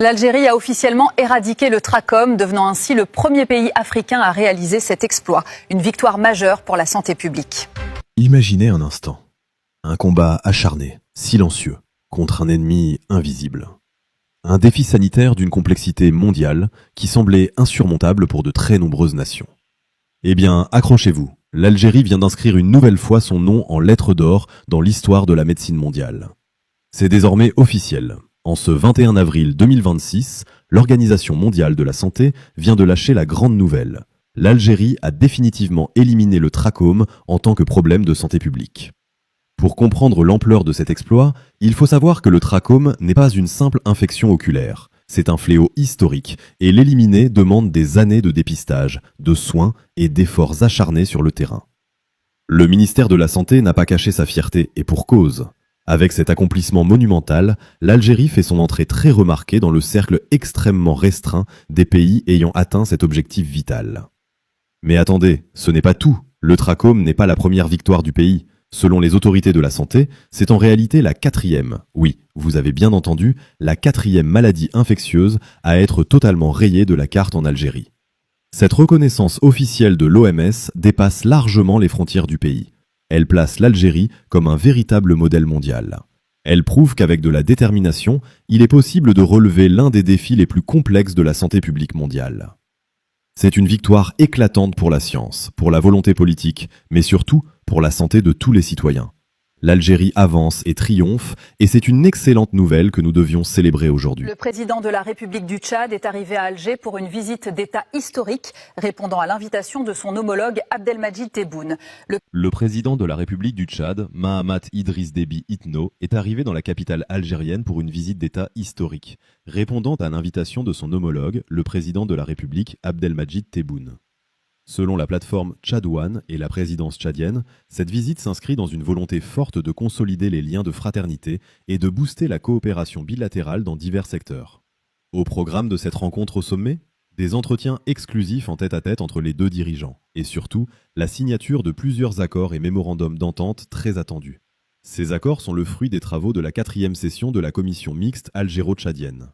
L'Algérie a officiellement éradiqué le trachome, devenant ainsi le premier pays africain à réaliser cet exploit. Une victoire majeure pour la santé publique. Imaginez un instant. Un combat acharné, silencieux, contre un ennemi invisible. Un défi sanitaire d'une complexité mondiale qui semblait insurmontable pour de très nombreuses nations. Eh bien, accrochez-vous, l'Algérie vient d'inscrire une nouvelle fois son nom en lettres d'or dans l'histoire de la médecine mondiale. C'est désormais officiel. En ce 21 avril 2026, l'Organisation mondiale de la santé vient de lâcher la grande nouvelle. L'Algérie a définitivement éliminé le trachome en tant que problème de santé publique. Pour comprendre l'ampleur de cet exploit, il faut savoir que le trachome n'est pas une simple infection oculaire. C'est un fléau historique et l'éliminer demande des années de dépistage, de soins et d'efforts acharnés sur le terrain. Le ministère de la Santé n'a pas caché sa fierté, et pour cause. Avec cet accomplissement monumental, l'Algérie fait son entrée très remarquée dans le cercle extrêmement restreint des pays ayant atteint cet objectif vital. Mais attendez, ce n'est pas tout. Le trachome n'est pas la première victoire du pays. Selon les autorités de la santé, c'est en réalité la 4e, oui, vous avez bien entendu, la 4e maladie infectieuse à être totalement rayée de la carte en Algérie. Cette reconnaissance officielle de l'OMS dépasse largement les frontières du pays. Elle place l'Algérie comme un véritable modèle mondial. Elle prouve qu'avec de la détermination, il est possible de relever l'un des défis les plus complexes de la santé publique mondiale. C'est une victoire éclatante pour la science, pour la volonté politique, mais surtout pour la santé de tous les citoyens. L'Algérie avance et triomphe, et c'est une excellente nouvelle que nous devions célébrer aujourd'hui. Le président de la République du Tchad est arrivé à Alger pour une visite d'État historique, répondant à l'invitation de son homologue Abdelmadjid Tebboune. Le président de la République du Tchad, Mahamat Idriss Déby Itno, est arrivé dans la capitale algérienne pour une visite d'État historique, répondant à l'invitation de son homologue, le président de la République Abdelmadjid Tebboune. Selon la plateforme Tchad One et la présidence tchadienne, cette visite s'inscrit dans une volonté forte de consolider les liens de fraternité et de booster la coopération bilatérale dans divers secteurs. Au programme de cette rencontre au sommet, des entretiens exclusifs en tête-à-tête entre les deux dirigeants, et surtout, la signature de plusieurs accords et mémorandums d'entente très attendus. Ces accords sont le fruit des travaux de la 4e session de la commission mixte algéro-tchadienne.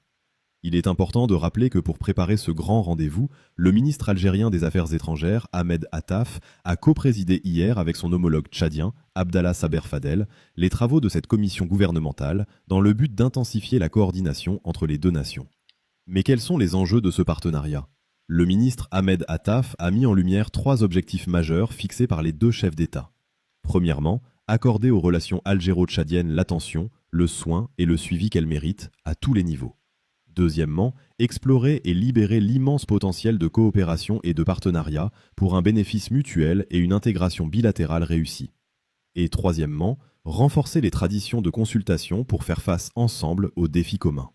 Il est important de rappeler que pour préparer ce grand rendez-vous, le ministre algérien des Affaires étrangères, Ahmed Attaf, a coprésidé hier avec son homologue tchadien, Abdallah Saber Fadel, les travaux de cette commission gouvernementale dans le but d'intensifier la coordination entre les deux nations. Mais quels sont les enjeux de ce partenariat ? Le ministre Ahmed Attaf a mis en lumière 3 objectifs majeurs fixés par les deux chefs d'État. Premièrement, accorder aux relations algéro-tchadiennes l'attention, le soin et le suivi qu'elles méritent à tous les niveaux. Deuxièmement, explorer et libérer l'immense potentiel de coopération et de partenariat pour un bénéfice mutuel et une intégration bilatérale réussie. Et troisièmement, renforcer les traditions de consultation pour faire face ensemble aux défis communs.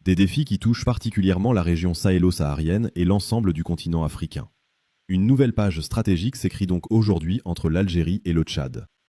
Des défis qui touchent particulièrement la région sahélo-saharienne et l'ensemble du continent africain. Une nouvelle page stratégique s'écrit donc aujourd'hui entre l'Algérie et le Tchad.